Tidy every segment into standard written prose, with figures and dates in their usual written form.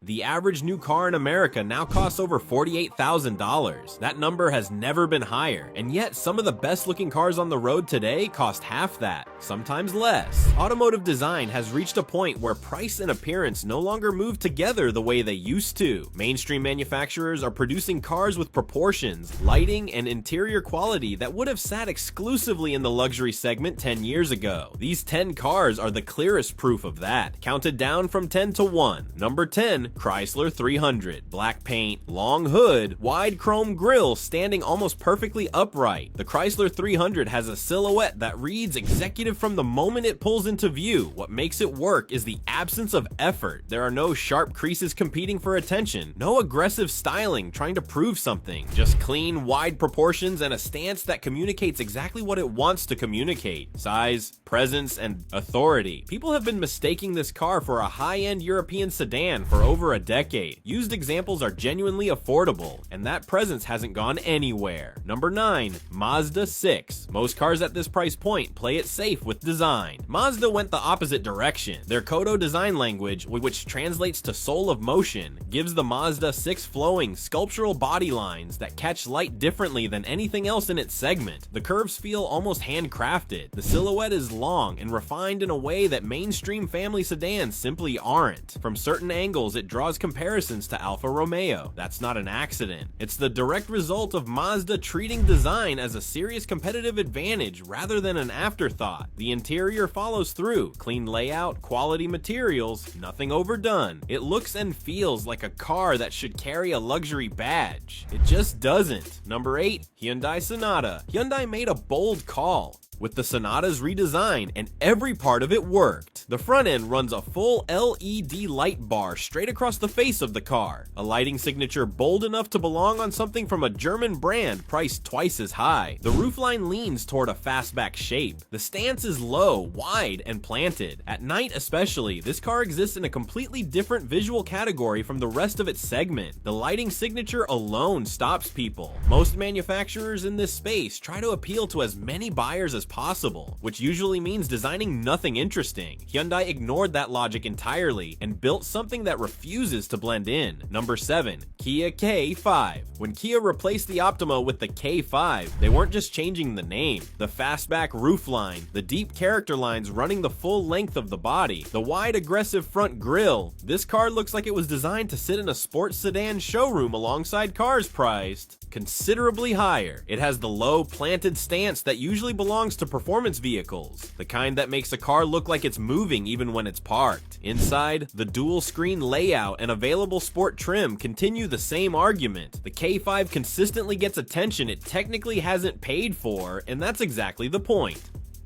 The average new car in America now costs over $48,000. That number has never been higher, and yet some of the best looking cars on the road today cost half that, sometimes less. Automotive design has reached a point where price and appearance no longer move together the way they used to. Mainstream manufacturers are producing cars with proportions, lighting, and interior quality that would have sat exclusively in the luxury segment 10 years ago. These 10 cars are the clearest proof of that. Counted down from 10 to 1. Number 10, Chrysler 300. Black paint, long hood, wide chrome grille standing almost perfectly upright. The Chrysler 300 has a silhouette that reads executive from the moment it pulls into view. What makes it work is the absence of effort. There are no sharp creases competing for attention, no aggressive styling trying to prove something, just clean, wide proportions and a stance that communicates exactly what it wants to communicate. Size, presence, and authority. People have been mistaking this car for a high-end European sedan for over a decade. Used examples are genuinely affordable, and that presence hasn't gone anywhere. Number 9, Mazda 6. Most cars at this price point play it safe with design. Mazda went the opposite direction. Their Kodo design language, which translates to soul of motion, gives the Mazda 6 flowing, sculptural body lines that catch light differently than anything else in its segment. The curves feel almost handcrafted. The silhouette is long and refined in a way that mainstream family sedans simply aren't. From certain angles, it draws comparisons to Alfa Romeo. That's not an accident. It's the direct result of Mazda treating design as a serious competitive advantage rather than an afterthought. The interior follows through. Clean layout, quality materials, nothing overdone. It looks and feels like a car that should carry a luxury badge. It just doesn't. Number 8, Hyundai Sonata. Hyundai made a bold call with the Sonata's redesign, and every part of it worked. The front end runs a full LED light bar straight across the face of the car, a lighting signature bold enough to belong on something from a German brand priced twice as high. The roofline leans toward a fastback shape. The stance is low, wide, and planted. At night especially, this car exists in a completely different visual category from the rest of its segment. The lighting signature alone stops people. Most manufacturers in this space try to appeal to as many buyers as possible, which usually means designing nothing interesting. Hyundai ignored that logic entirely and built something that refuses to blend in. Number 7, Kia K5. When Kia replaced the Optima with the K5, they weren't just changing the name. The fastback roofline, the deep character lines running the full length of the body, the wide aggressive front grille. This car looks like it was designed to sit in a sports sedan showroom alongside cars priced considerably higher. It has the low planted stance that usually belongs to performance vehicles, the kind that makes a car look like it's moving even when it's parked. Inside, the dual screen layout and available sport trim continue the same argument. The K5 consistently gets attention it technically hasn't paid for, and that's exactly the point.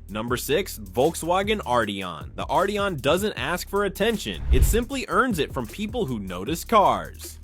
Number 6, Volkswagen Arteon. The Arteon doesn't ask for attention, it simply earns it from people who notice cars.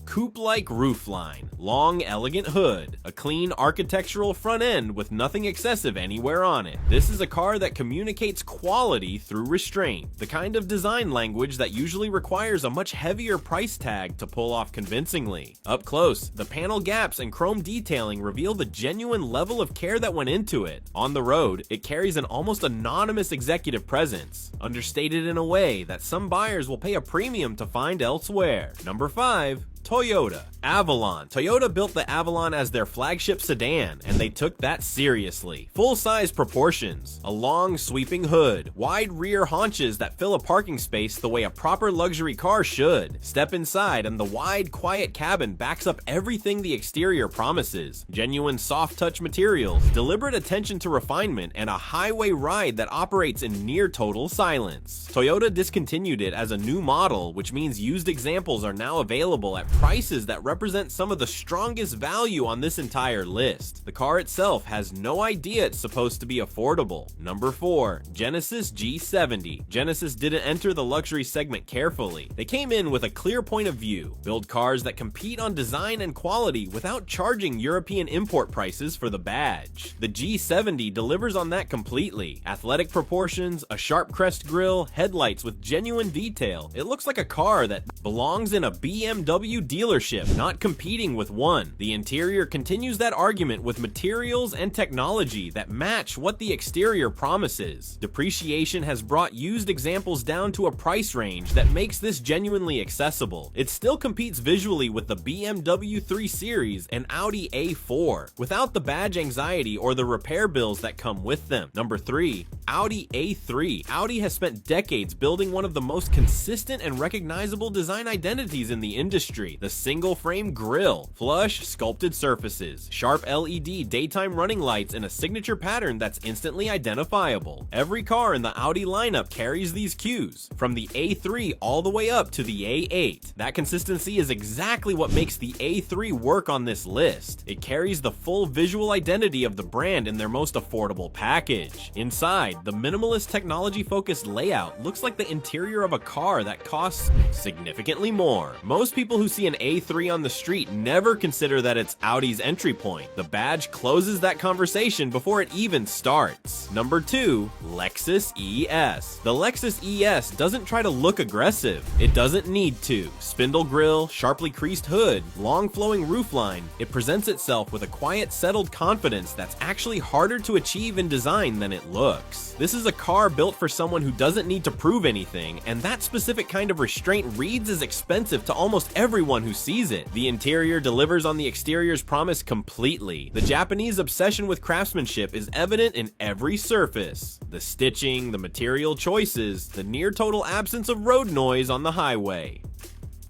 Coupe-like roofline, long, elegant hood, a clean architectural front end with nothing excessive anywhere on it. This is a car that communicates quality through restraint, the kind of design language that usually requires a much heavier price tag to pull off convincingly. Up close, the panel gaps and chrome detailing reveal the genuine level of care that went into it. On the road, it carries an almost anonymous executive presence, understated in a way that some buyers will pay a premium to find elsewhere. Number 5, Toyota. Avalon. Toyota built the Avalon as their flagship sedan, and they took that seriously. Full-size proportions, a long sweeping hood, wide rear haunches that fill a parking space the way a proper luxury car should. Step inside and the wide, quiet cabin backs up everything the exterior promises. Genuine soft-touch materials, deliberate attention to refinement, and a highway ride that operates in near-total silence. Toyota discontinued it as a new model, which means used examples are now available at prices that represent some of the strongest value on this entire list. The car itself has no idea it's supposed to be affordable. Number 4, Genesis G70. Genesis didn't enter the luxury segment carefully. They came in with a clear point of view, build cars that compete on design and quality without charging European import prices for the badge. The G70 delivers on that completely. Athletic proportions, a sharp crest grille, headlights with genuine detail. It looks like a car that belongs in a BMW dealership, not competing with one. The interior continues that argument with materials and technology that match what the exterior promises. Depreciation has brought used examples down to a price range that makes this genuinely accessible. It still competes visually with the BMW 3 Series and Audi A4, without the badge anxiety or the repair bills that come with them. Number 3. Audi A3. Audi has spent decades building one of the most consistent and recognizable design identities in the industry. The single-frame grille, flush sculpted surfaces, sharp LED daytime running lights in a signature pattern that's instantly identifiable. Every car in the Audi lineup carries these cues, from the A3 all the way up to the A8. That consistency is exactly what makes the A3 work on this list. It carries the full visual identity of the brand in their most affordable package. Inside, the minimalist technology-focused layout looks like the interior of a car that costs significantly more. Most people who see an A3 on the street never consider that it's Audi's entry point. The badge closes that conversation before it even starts. Number 2. Lexus ES. The Lexus ES doesn't try to look aggressive. It doesn't need to. Spindle grille, sharply creased hood, long flowing roofline. It presents itself with a quiet, settled confidence that's actually harder to achieve in design than it looks. This is a car built for someone who doesn't need to prove anything, and that specific kind of restraint reads as expensive to almost everyone who sees it. The interior delivers on the exterior's promise completely. The Japanese obsession with craftsmanship is evident in every surface. The stitching, the material choices, the near total absence of road noise on the highway.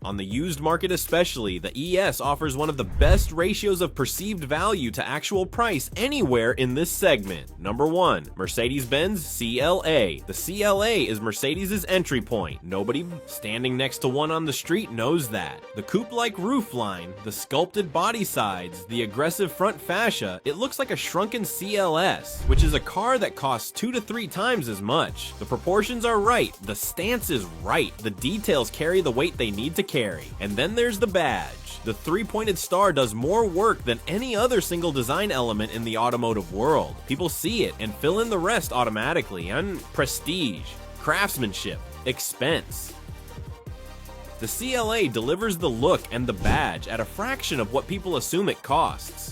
On the used market especially, the ES offers one of the best ratios of perceived value to actual price anywhere in this segment. Number 1. Mercedes-Benz CLA. The CLA is Mercedes' entry point. Nobody standing next to one on the street knows that. The coupe-like roofline, the sculpted body sides, the aggressive front fascia, it looks like a shrunken CLS, which is a car that costs 2 to 3 times as much. The proportions are right, the stance is right, the details carry the weight they need to carry. And then there's the badge. The 3-pointed star does more work than any other single design element in the automotive world. People see it and fill in the rest automatically. And prestige, craftsmanship, expense. The CLA delivers the look and the badge at a fraction of what people assume it costs.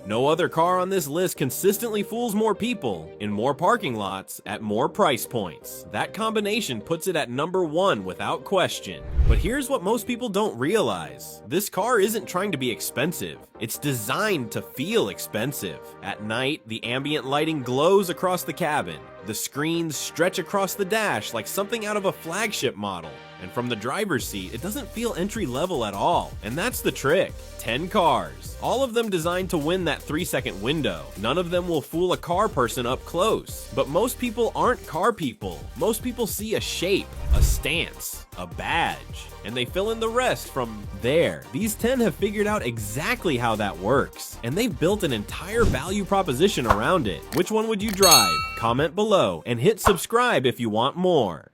No other car on this list consistently fools more people, in more parking lots, at more price points. That combination puts it at number 1 without question. But here's what most people don't realize. This car isn't trying to be expensive. It's designed to feel expensive. At night, the ambient lighting glows across the cabin. The screens stretch across the dash like something out of a flagship model. And from the driver's seat, it doesn't feel entry level at all. And that's the trick. 10 cars. All of them designed to win that 3-second window. None of them will fool a car person up close. But most people aren't car people. Most people see a shape, a stance, a badge, and they fill in the rest from there. These 10 have figured out exactly how that works, and they've built an entire value proposition around it. Which one would you drive? Comment below and hit subscribe if you want more.